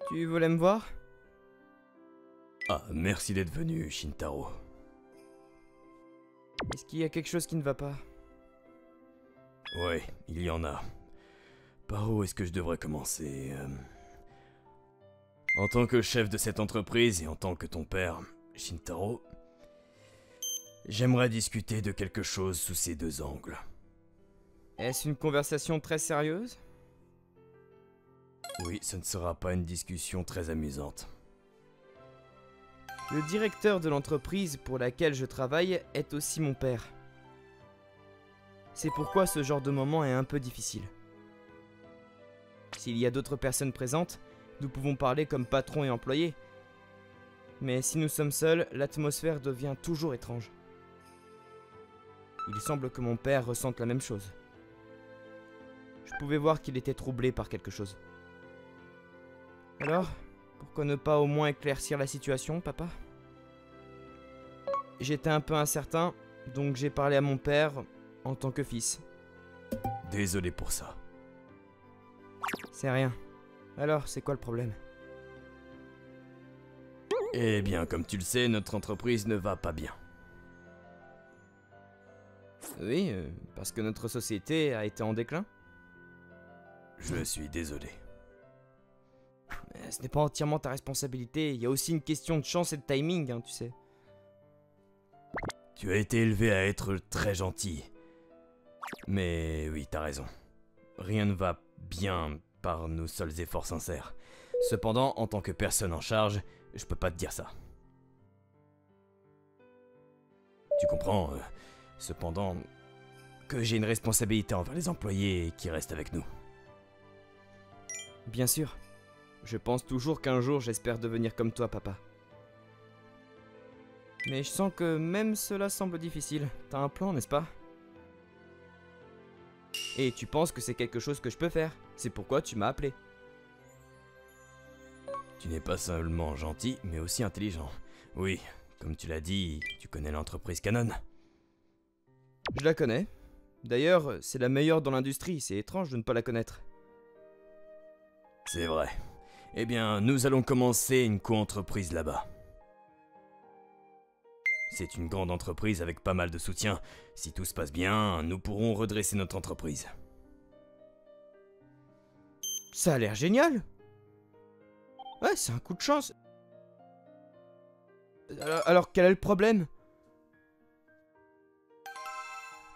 Tu voulais me voir? Ah, merci d'être venu, Shintaro. Est-ce qu'il y a quelque chose qui ne va pas? Ouais, il y en a. Par où est-ce que je devrais commencer En tant que chef de cette entreprise et en tant que ton père, Shintaro, j'aimerais discuter de quelque chose sous ces deux angles. Est-ce une conversation très sérieuse? Oui, ce ne sera pas une discussion très amusante. Le directeur de l'entreprise pour laquelle je travaille est aussi mon père. C'est pourquoi ce genre de moment est un peu difficile. S'il y a d'autres personnes présentes, nous pouvons parler comme patron et employé. Mais si nous sommes seuls, l'atmosphère devient toujours étrange. Il semble que mon père ressente la même chose. Je pouvais voir qu'il était troublé par quelque chose. Alors, pourquoi ne pas au moins éclaircir la situation, papa? J'étais un peu incertain, donc j'ai parlé à mon père en tant que fils. Désolé pour ça. C'est rien. Alors, c'est quoi le problème? Eh bien, comme tu le sais, notre entreprise ne va pas bien. Oui, parce que notre société a été en déclin. Je suis désolé. Mais ce n'est pas entièrement ta responsabilité, il y a aussi une question de chance et de timing, hein, tu sais. Tu as été élevé à être très gentil. Mais oui, t'as raison. Rien ne va bien par nos seuls efforts sincères. Cependant, en tant que personne en charge, je peux pas te dire ça. Tu comprends, cependant, que j'ai une responsabilité envers les employés qui restent avec nous. Bien sûr. Je pense toujours qu'un jour j'espère devenir comme toi, papa. Mais je sens que même cela semble difficile. T'as un plan, n'est-ce pas? Et tu penses que c'est quelque chose que je peux faire. C'est pourquoi tu m'as appelé. Tu n'es pas seulement gentil, mais aussi intelligent. Oui, comme tu l'as dit, tu connais l'entreprise Canon. Je la connais. D'ailleurs, c'est la meilleure dans l'industrie, c'est étrange de ne pas la connaître. C'est vrai. Eh bien, nous allons commencer une co-entreprise là-bas. C'est une grande entreprise avec pas mal de soutien. Si tout se passe bien, nous pourrons redresser notre entreprise. Ça a l'air génial! Ouais, c'est un coup de chance. Alors quel est le problème?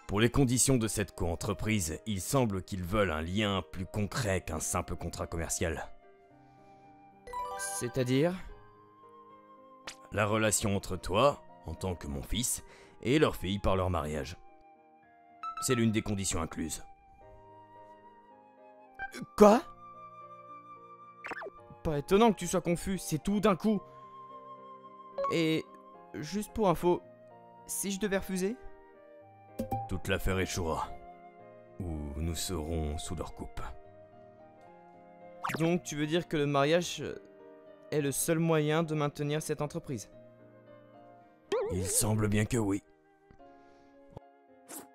Pour les conditions de cette co-entreprise, il semble qu'ils veulent un lien plus concret qu'un simple contrat commercial. C'est-à-dire? La relation entre toi, en tant que mon fils, et leur fille par leur mariage. C'est l'une des conditions incluses. Quoi? Pas étonnant que tu sois confus, c'est tout d'un coup. Et juste pour info, si je devais refuser? Toute l'affaire échouera. Ou nous serons sous leur coupe. Donc tu veux dire que le mariage est le seul moyen de maintenir cette entreprise? Il semble bien que oui.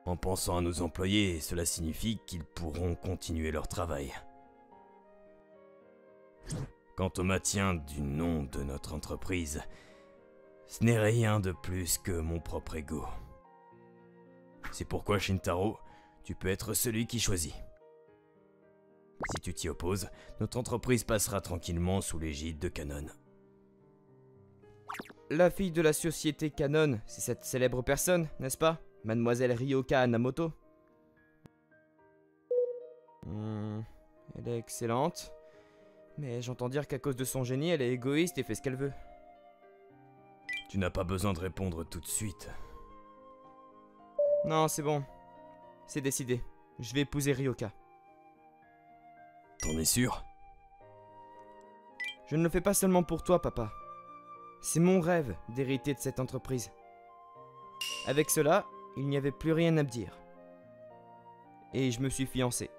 En pensant à nos employés, cela signifie qu'ils pourront continuer leur travail. Quant au maintien du nom de notre entreprise, ce n'est rien de plus que mon propre ego. C'est pourquoi, Shintaro, tu peux être celui qui choisit. Si tu t'y opposes, notre entreprise passera tranquillement sous l'égide de Canon. La fille de la société Canon, c'est cette célèbre personne, n'est-ce pas? Mademoiselle Ryoka Hanamoto. Elle est excellente. Mais j'entends dire qu'à cause de son génie, elle est égoïste et fait ce qu'elle veut. Tu n'as pas besoin de répondre tout de suite. Non, c'est bon. C'est décidé. Je vais épouser Ryoka. T'en es sûr? Je ne le fais pas seulement pour toi, papa. C'est mon rêve d'hériter de cette entreprise. Avec cela, il n'y avait plus rien à me dire. Et je me suis fiancé.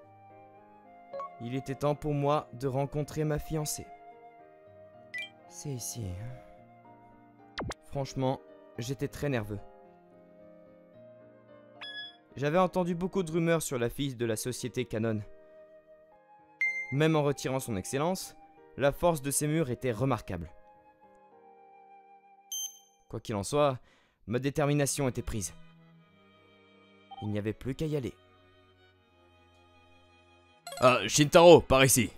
Il était temps pour moi de rencontrer ma fiancée. C'est ici. Franchement, j'étais très nerveux. J'avais entendu beaucoup de rumeurs sur la fille de la société Canon. Même en retirant son excellence, la force de ces murs était remarquable. Quoi qu'il en soit, ma détermination était prise. Il n'y avait plus qu'à y aller. Ah, Shintaro, par ici.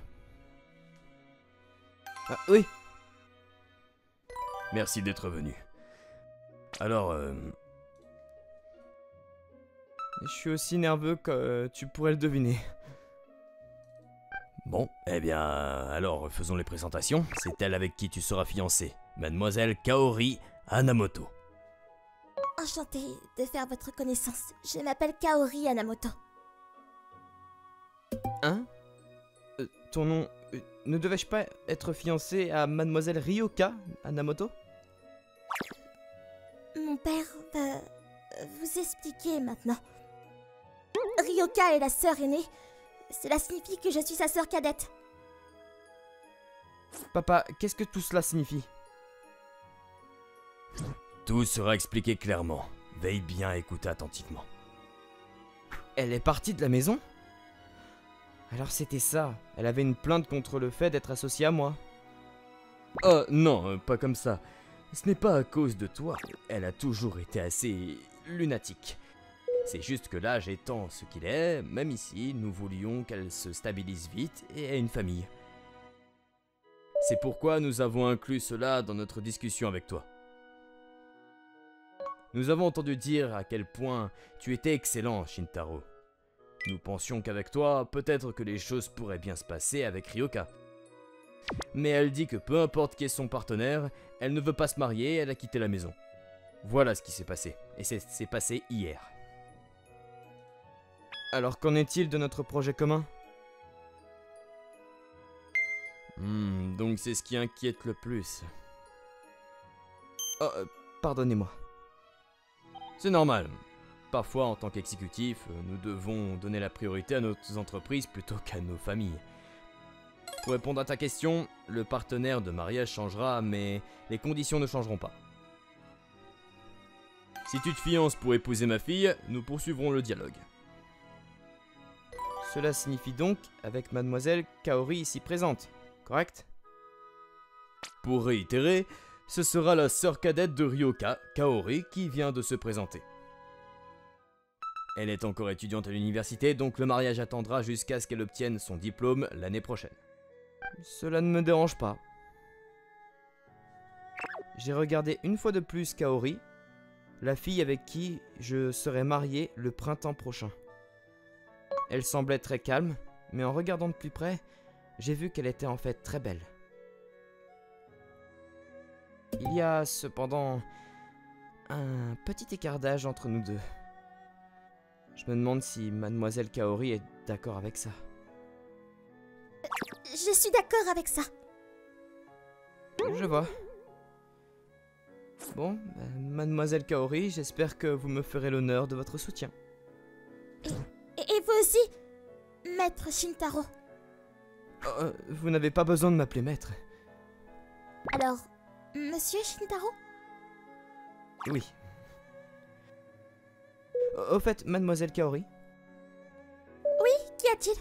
Ah, oui. Merci d'être venu. Alors, Je suis aussi nerveux que tu pourrais le deviner. bon, eh bien, alors faisons les présentations. C'est elle avec qui tu seras fiancé, Mademoiselle Kaori Hanamoto. Enchantée de faire votre connaissance. Je m'appelle Kaori Hanamoto. Hein? Ton nom... ne devais-je pas être fiancé à Mademoiselle Ryoka Hanamoto? Mon père va vous expliquer maintenant. Ryoka est la sœur aînée. Cela signifie que je suis sa sœur cadette. Papa, qu'est-ce que tout cela signifie? Tout sera expliqué clairement. Veille bien à écouter attentivement. Elle est partie de la maison? Alors c'était ça. Elle avait une plainte contre le fait d'être associée à moi. Oh non, pas comme ça. Ce n'est pas à cause de toi. Elle a toujours été assez lunatique. C'est juste que l'âge étant ce qu'il est, même ici, nous voulions qu'elle se stabilise vite et ait une famille. C'est pourquoi nous avons inclus cela dans notre discussion avec toi. Nous avons entendu dire à quel point tu étais excellent, Shintaro. Nous pensions qu'avec toi, peut-être que les choses pourraient bien se passer avec Ryoka. Mais elle dit que peu importe qui est son partenaire, elle ne veut pas se marier et elle a quitté la maison. Voilà ce qui s'est passé. Et c'est passé hier. Alors qu'en est-il de notre projet commun? Donc c'est ce qui inquiète le plus. Oh, pardonnez-moi. C'est normal. Parfois, en tant qu'exécutif, nous devons donner la priorité à nos entreprises plutôt qu'à nos familles. Pour répondre à ta question, le partenaire de mariage changera, mais les conditions ne changeront pas. Si tu te fiances pour épouser ma fille, nous poursuivrons le dialogue. Cela signifie donc avec Mademoiselle Kaori ici présente, correct? Pour réitérer, ce sera la sœur cadette de Ryoka, Kaori, qui vient de se présenter. Elle est encore étudiante à l'université, donc le mariage attendra jusqu'à ce qu'elle obtienne son diplôme l'année prochaine. Cela ne me dérange pas. J'ai regardé une fois de plus Kaori, la fille avec qui je serai marié le printemps prochain. Elle semblait très calme, mais en regardant de plus près, j'ai vu qu'elle était en fait très belle. Il y a cependant un petit écart d'âge entre nous deux. Je me demande si Mademoiselle Kaori est d'accord avec ça. Je suis d'accord avec ça. Je vois. Bon, Mademoiselle Kaori, j'espère que vous me ferez l'honneur de votre soutien. Et vous aussi, Maître Shintaro. Vous n'avez pas besoin de m'appeler maître. Alors, Monsieur Shintaro? Oui. Au fait, Mademoiselle Kaori, Qu'y a-t-il?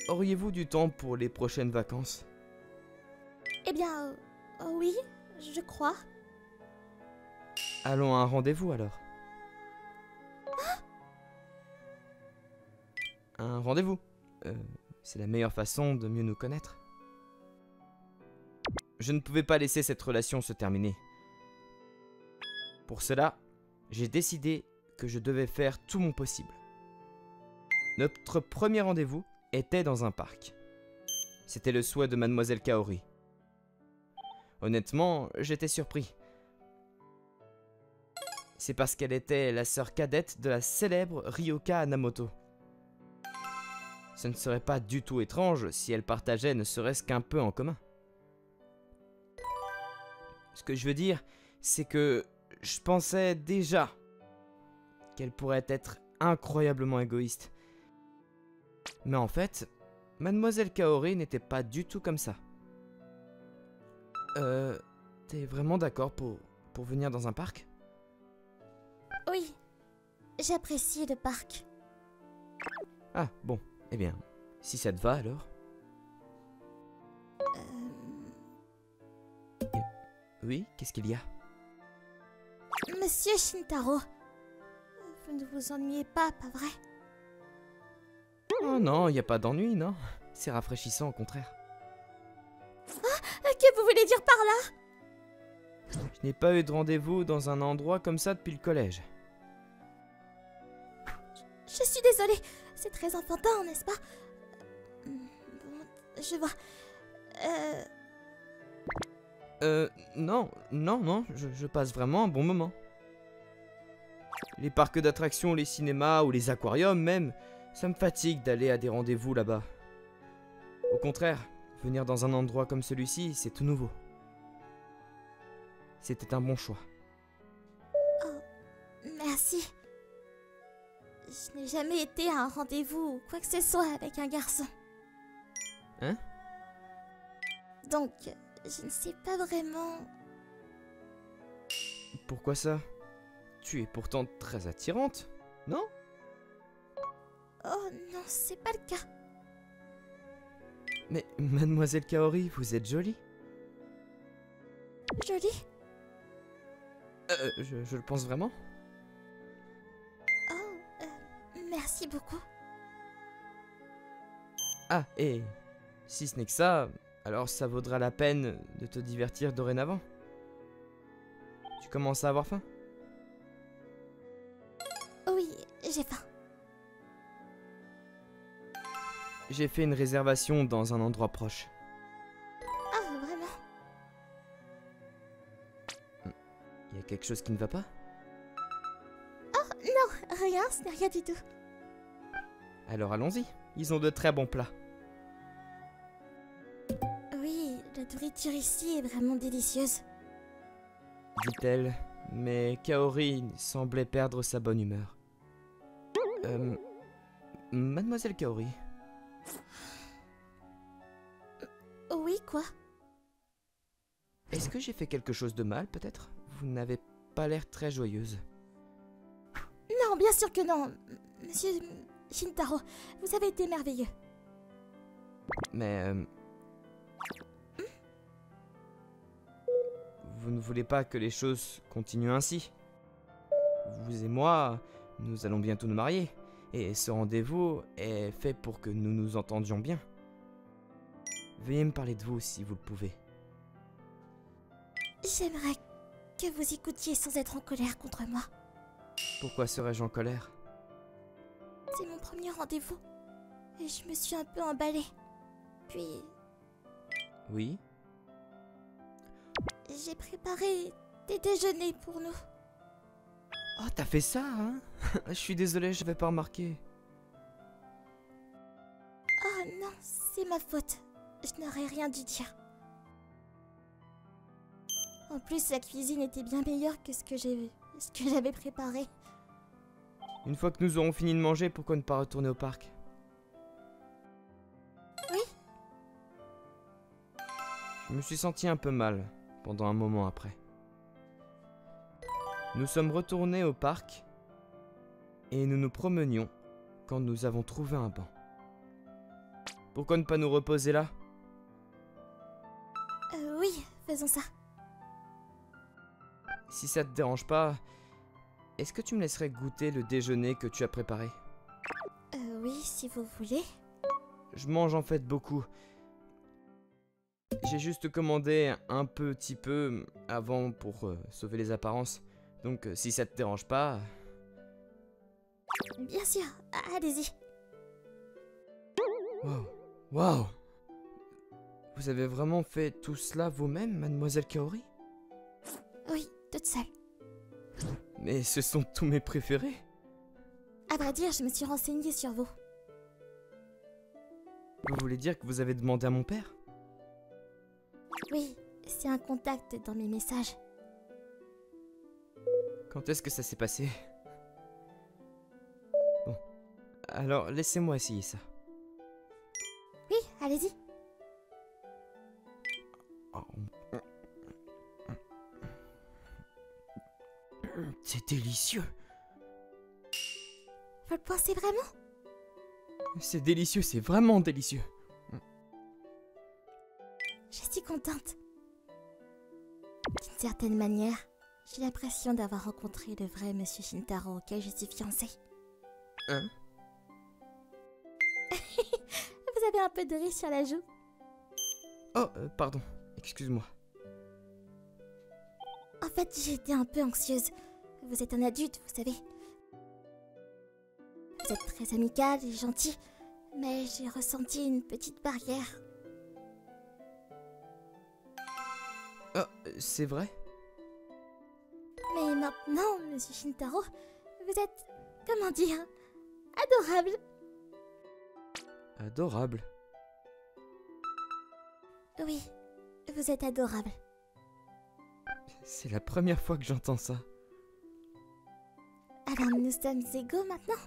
auriez-vous du temps pour les prochaines vacances? Eh bien, oui, je crois. Allons à un rendez-vous alors. Un rendez-vous. C'est la meilleure façon de mieux nous connaître. Je ne pouvais pas laisser cette relation se terminer. Pour cela, j'ai décidé que je devais faire tout mon possible. Notre premier rendez-vous était dans un parc. C'était le souhait de Mademoiselle Kaori. Honnêtement, j'étais surpris. C'est parce qu'elle était la sœur cadette de la célèbre Ryoka Hanamoto. Ce ne serait pas du tout étrange si elle partageait ne serait-ce qu'un peu en commun. Ce que je veux dire, c'est que je pensais déjà qu'elle pourrait être incroyablement égoïste. Mais en fait, Mademoiselle Kaori n'était pas du tout comme ça. T'es vraiment d'accord pour venir dans un parc? Oui, j'apprécie le parc. Ah, bon, eh bien, si ça te va alors. Oui, qu'est-ce qu'il y a? Monsieur Shintaro, vous ne vous ennuyez pas vrai? Oh non, il n'y a pas d'ennui, non? C'est rafraîchissant, au contraire. Que vous voulez dire par là? Je n'ai pas eu de rendez-vous dans un endroit comme ça depuis le collège. Je suis désolée, c'est très enfantin, n'est-ce pas? Bon, je vois. Non, je passe vraiment un bon moment. Les parcs d'attractions, les cinémas ou les aquariums même, ça me fatigue d'aller à des rendez-vous là-bas. Au contraire, venir dans un endroit comme celui-ci, c'est tout nouveau. C'était un bon choix. Merci. Je n'ai jamais été à un rendez-vous ou quoi que ce soit avec un garçon. Hein? Donc, je ne sais pas vraiment... Pourquoi ça? Tu es pourtant très attirante, non? Oh non, c'est pas le cas. Mais mademoiselle Kaori, vous êtes jolie. Jolie? Je le pense vraiment. Oh, merci beaucoup. Ah, et si ce n'est que ça, alors ça vaudra la peine de te divertir dorénavant. Tu commences à avoir faim? Oui, j'ai faim. J'ai fait une réservation dans un endroit proche. Ah, vraiment? Il y a quelque chose qui ne va pas? Non, rien, ce n'est rien du tout. Alors allons-y, ils ont de très bons plats. Oui, la nourriture ici est vraiment délicieuse. Dit-elle, mais Kaori semblait perdre sa bonne humeur. Mademoiselle Kaori, Oui, quoi? est-ce que j'ai fait quelque chose de mal peut-être? Vous n'avez pas l'air très joyeuse. Non, bien sûr que non. Monsieur Shintaro, vous avez été merveilleux. Mais... Vous ne voulez pas que les choses continuent ainsi? Vous et moi, nous allons bientôt nous marier. Et ce rendez-vous est fait pour que nous nous entendions bien. Veuillez me parler de vous si vous le pouvez. J'aimerais que vous écoutiez sans être en colère contre moi. Pourquoi serais-je en colère? C'est mon premier rendez-vous. Et je me suis un peu emballée. Puis, Oui? j'ai préparé des déjeuners pour nous. Oh, t'as fait ça, hein? Je suis désolé, je n'avais pas remarqué. Oh non, c'est ma faute. Je n'aurais rien dû dire. En plus, la cuisine était bien meilleure que ce que j'avais préparé. Une fois que nous aurons fini de manger, pourquoi ne pas retourner au parc? Oui? Je me suis senti un peu mal pendant un moment après. Nous sommes retournés au parc et nous nous promenions quand nous avons trouvé un banc. Pourquoi ne pas nous reposer là? Oui, faisons ça. Si ça te dérange pas, est-ce que tu me laisserais goûter le déjeuner que tu as préparé? Oui, si vous voulez. Je mange en fait beaucoup. J'ai juste commandé un petit peu avant pour sauver les apparences. Donc si ça te dérange pas... Bien sûr, allez-y. Wow. Wow. Vous avez vraiment fait tout cela vous-même, mademoiselle Kaori? Oui, toute seule. Mais ce sont tous mes préférés. À vrai dire, je me suis renseignée sur vous. Vous voulez dire que vous avez demandé à mon père? Oui, c'est un contact dans mes messages. Quand est-ce que ça s'est passé? Bon, alors laissez-moi essayer ça. Oui, allez-y. C'est délicieux. Vous le pensez vraiment? C'est délicieux, c'est vraiment délicieux. Je suis contente. D'une certaine manière, j'ai l'impression d'avoir rencontré le vrai Monsieur Shintaro auquel je suis fiancée. Hein? Vous avez un peu de riz sur la joue? Oh, pardon, excuse-moi. En fait, j'étais un peu anxieuse. Vous êtes un adulte, vous savez. Vous êtes très amical et gentil, mais j'ai ressenti une petite barrière. Oh, c'est vrai? Mais maintenant, Monsieur Shintaro, vous êtes, comment dire, adorable. Adorable. Oui, vous êtes adorable. C'est la première fois que j'entends ça. Alors nous sommes égaux maintenant?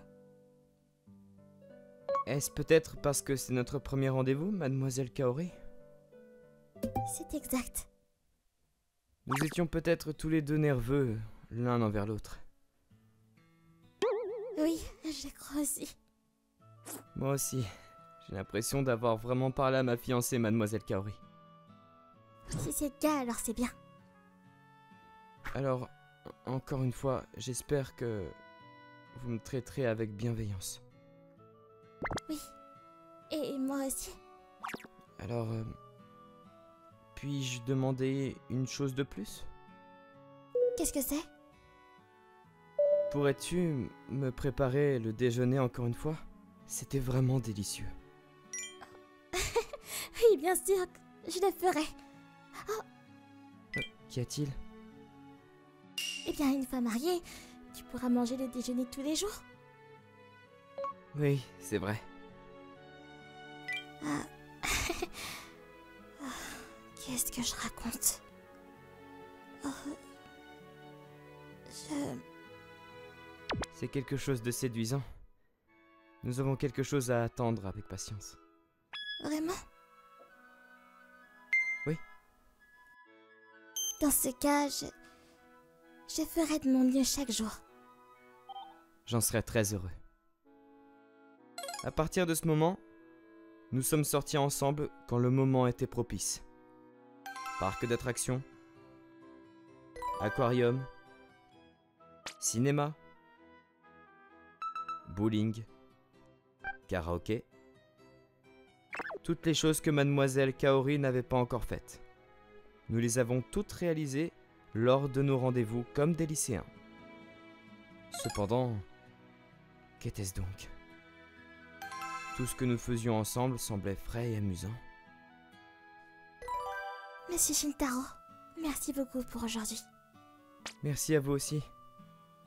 Est-ce peut-être parce que c'est notre premier rendez-vous, mademoiselle Kaori? C'est exact. Nous étions peut-être tous les deux nerveux, l'un envers l'autre. Oui, je crois aussi. Moi aussi. J'ai l'impression d'avoir vraiment parlé à ma fiancée, mademoiselle Kaori. Si c'est le cas, alors c'est bien. Alors, encore une fois, j'espère que vous me traiterez avec bienveillance. Oui. Et moi aussi. Alors, puis-je demander une chose de plus? Qu'est-ce que c'est? Pourrais-tu me préparer le déjeuner encore une fois? C'était vraiment délicieux. Oui, bien sûr, je le ferai. Qu'y a-t-il? Eh bien, une fois mariée, tu pourras manger le déjeuner tous les jours. Oui, c'est vrai. Qu'est-ce que je raconte? C'est quelque chose de séduisant. Nous avons quelque chose à attendre avec patience. Vraiment? Oui. Dans ce cas, je ferai de mon mieux chaque jour. J'en serais très heureux. À partir de ce moment, nous sommes sortis ensemble quand le moment était propice. Parc d'attractions, aquarium, cinéma, bowling, karaoké. Toutes les choses que mademoiselle Kaori n'avait pas encore faites. Nous les avons toutes réalisées lors de nos rendez-vous comme des lycéens. Cependant, qu'était-ce donc? Tout ce que nous faisions ensemble semblait frais et amusant. Monsieur Shintaro, merci beaucoup pour aujourd'hui. Merci à vous aussi.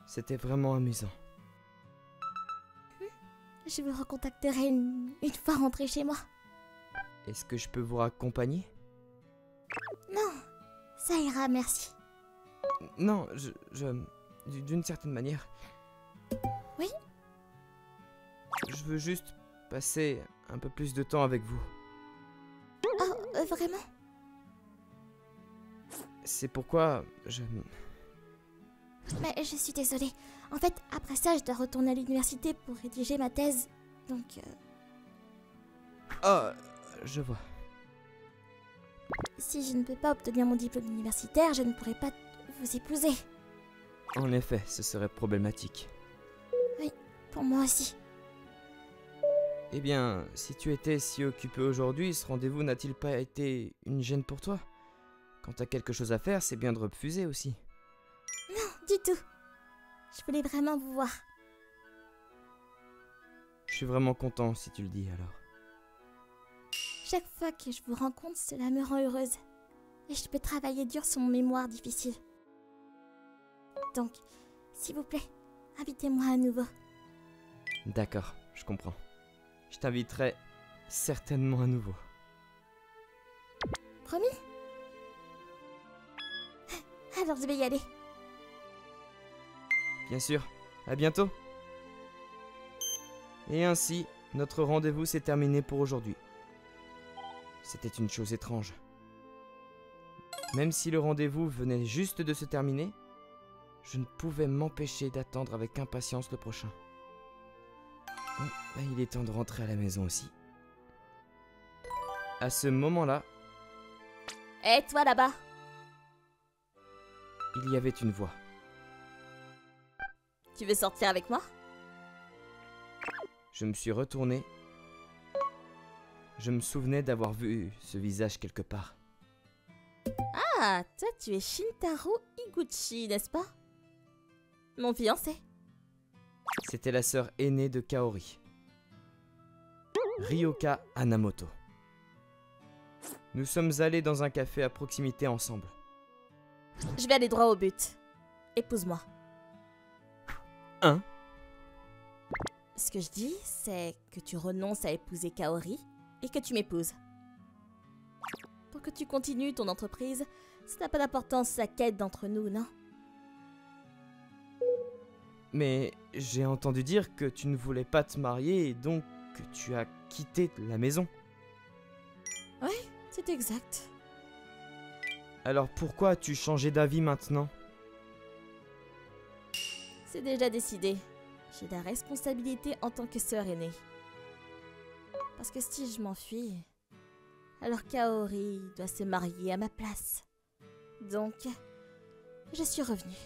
C'était vraiment amusant. Je vous recontacterai une fois rentré chez moi. Est-ce que je peux vous raccompagner? Non, ça ira, merci. Non, d'une certaine manière. Oui? Je veux juste passer un peu plus de temps avec vous. Oh, vraiment? C'est pourquoi Mais je suis désolée. En fait, après ça, je dois retourner à l'université pour rédiger ma thèse. Donc, Oh, je vois. si je ne peux pas obtenir mon diplôme universitaire, je ne pourrai pas vous épouser. En effet, ce serait problématique. Pour moi aussi. Eh bien, si tu étais si occupé aujourd'hui, ce rendez-vous n'a-t-il pas été une gêne pour toi? Quand t'as quelque chose à faire, c'est bien de refuser aussi. Non, du tout. Je voulais vraiment vous voir. Je suis vraiment content si tu le dis alors. Chaque fois que je vous rencontre, cela me rend heureuse. Et je peux travailler dur sur mon mémoire difficile. Donc, s'il vous plaît, invitez-moi à nouveau. D'accord, je comprends. Je t'inviterai certainement à nouveau. Promis? Alors je vais y aller. Bien sûr, à bientôt. Et ainsi, notre rendez-vous s'est terminé pour aujourd'hui. C'était une chose étrange. Même si le rendez-vous venait juste de se terminer, je ne pouvais m'empêcher d'attendre avec impatience le prochain. Bon, là, il est temps de rentrer à la maison aussi. À ce moment-là... Et toi là-bas? il y avait une voix. Tu veux sortir avec moi? Je me suis retourné. Je me souvenais d'avoir vu ce visage quelque part. Ah, toi tu es Shintaro Higuchi, n'est-ce pas? Mon fiancé. C'était la sœur aînée de Kaori. Ryoka Hanamoto. Nous sommes allés dans un café à proximité ensemble. Je vais aller droit au but. Épouse-moi. Hein? Ce que je dis, c'est que tu renonces à épouser Kaori et que tu m'épouses. Pour que tu continues ton entreprise, ça n'a pas d'importance la quête d'entre nous, non? Mais j'ai entendu dire que tu ne voulais pas te marier et donc que tu as quitté la maison. Oui, c'est exact. Alors pourquoi as-tu changé d'avis maintenant? C'est déjà décidé. J'ai la responsabilité en tant que sœur aînée. Parce que si je m'enfuis, alors Kaori doit se marier à ma place. Donc, je suis revenue.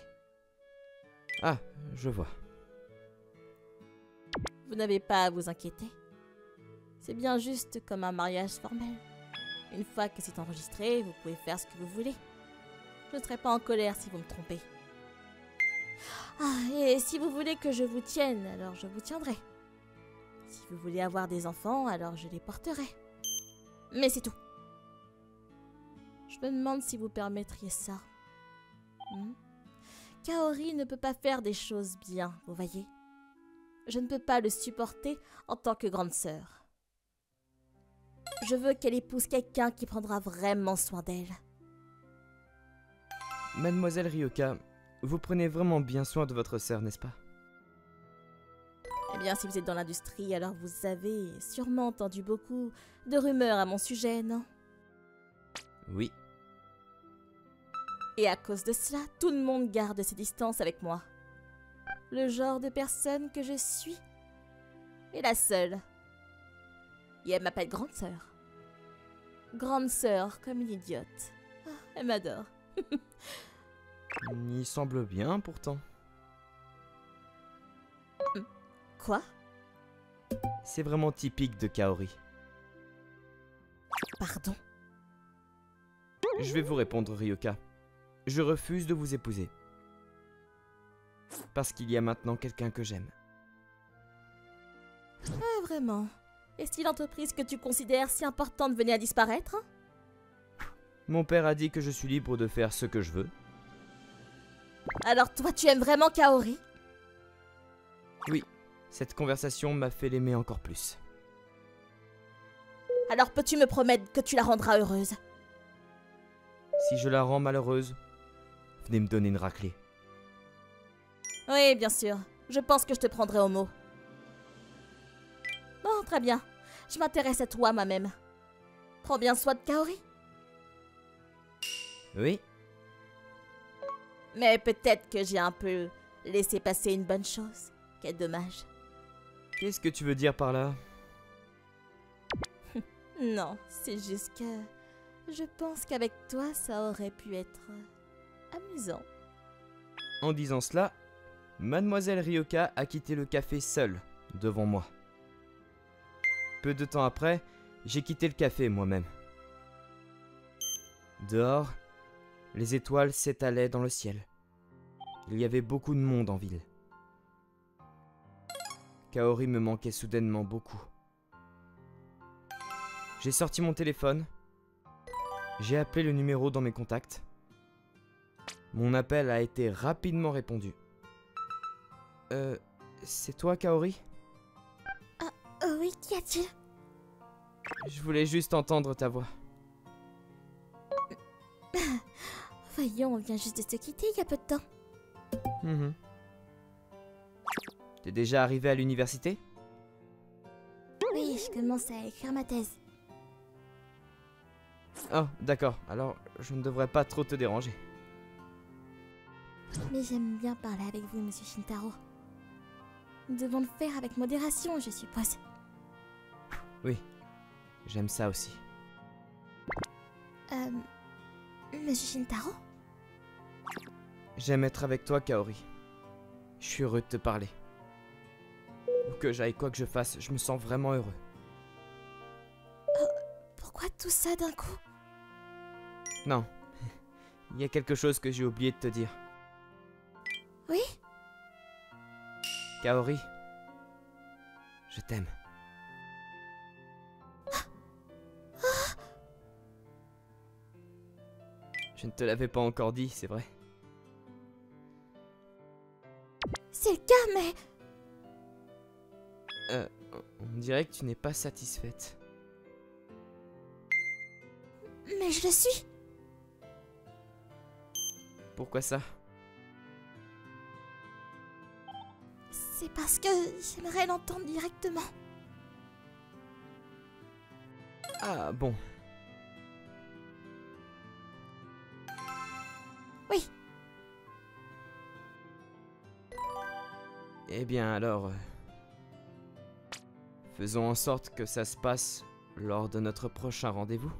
Ah, je vois. Vous n'avez pas à vous inquiéter. C'est bien juste comme un mariage formel. Une fois que c'est enregistré, vous pouvez faire ce que vous voulez. Je ne serai pas en colère si vous me trompez. Ah, et si vous voulez que je vous tienne, alors je vous tiendrai. Si vous voulez avoir des enfants, alors je les porterai. Mais c'est tout. Je me demande si vous permettriez ça. Kaori ne peut pas faire des choses bien, vous voyez. Je ne peux pas le supporter en tant que grande sœur. Je veux qu'elle épouse quelqu'un qui prendra vraiment soin d'elle. Mademoiselle Ryoka, vous prenez vraiment bien soin de votre sœur, n'est-ce pas? Eh bien, si vous êtes dans l'industrie, alors vous avez sûrement entendu beaucoup de rumeurs à mon sujet, non? Oui. Et à cause de cela, tout le monde garde ses distances avec moi. Le genre de personne que je suis est la seule. Et elle m'appelle grande sœur. Grande sœur comme une idiote. Ah, elle m'adore. Il semble bien pourtant. Quoi? C'est vraiment typique de Kaori. Pardon? Je vais vous répondre, Ryoka. Je refuse de vous épouser. Parce qu'il y a maintenant quelqu'un que j'aime. Ah, vraiment? Et si l'entreprise que tu considères si importante venait à disparaître? Mon père a dit que je suis libre de faire ce que je veux. Alors toi, tu aimes vraiment Kaori? Oui, cette conversation m'a fait l'aimer encore plus. Alors peux-tu me promettre que tu la rendras heureuse? Si je la rends malheureuse, venez me donner une raclée. Oui, bien sûr. Je pense que je te prendrai au mot. Bon, très bien. Je m'intéresse à toi moi-même. Prends bien soin de Kaori. Oui, Mais peut-être que j'ai un peu laissé passer une bonne chose. Quel dommage. qu'est-ce que tu veux dire par là? Non, c'est juste que... Je pense qu'avec toi, ça aurait pu être... amusant. En disant cela, Mademoiselle Ryoka a quitté le café seule, devant moi. Peu de temps après, j'ai quitté le café moi-même. Dehors, les étoiles s'étalaient dans le ciel. Il y avait beaucoup de monde en ville. Kaori me manquait soudainement beaucoup. J'ai sorti mon téléphone. J'ai appelé le numéro dans mes contacts. Mon appel a été rapidement répondu. C'est toi, Kaori? Oui, qu'y a-t-il? Je voulais juste entendre ta voix. Voyons, on vient juste de se quitter il y a peu de temps. Mhm. T'es déjà arrivé à l'université? Oui, je commence à écrire ma thèse. Oh, d'accord. Alors, je ne devrais pas trop te déranger. Mais j'aime bien parler avec vous, monsieur Shintaro. Nous devons le faire avec modération, je suppose. Oui, j'aime ça aussi. Monsieur Shintaro? J'aime être avec toi, Kaori. Je suis heureux de te parler. Où que j'aille, quoi que je fasse, je me sens vraiment heureux. Pourquoi tout ça d'un coup? Non, il y a quelque chose que j'ai oublié de te dire. Oui? Kaori, je t'aime. Je ne te l'avais pas encore dit, c'est vrai. C'est le cas, mais... On dirait que tu n'es pas satisfaite. Mais je le suis. Pourquoi ça? C'est parce que j'aimerais l'entendre directement. Ah bon. Oui. Eh bien alors... faisons en sorte que ça se passe lors de notre prochain rendez-vous.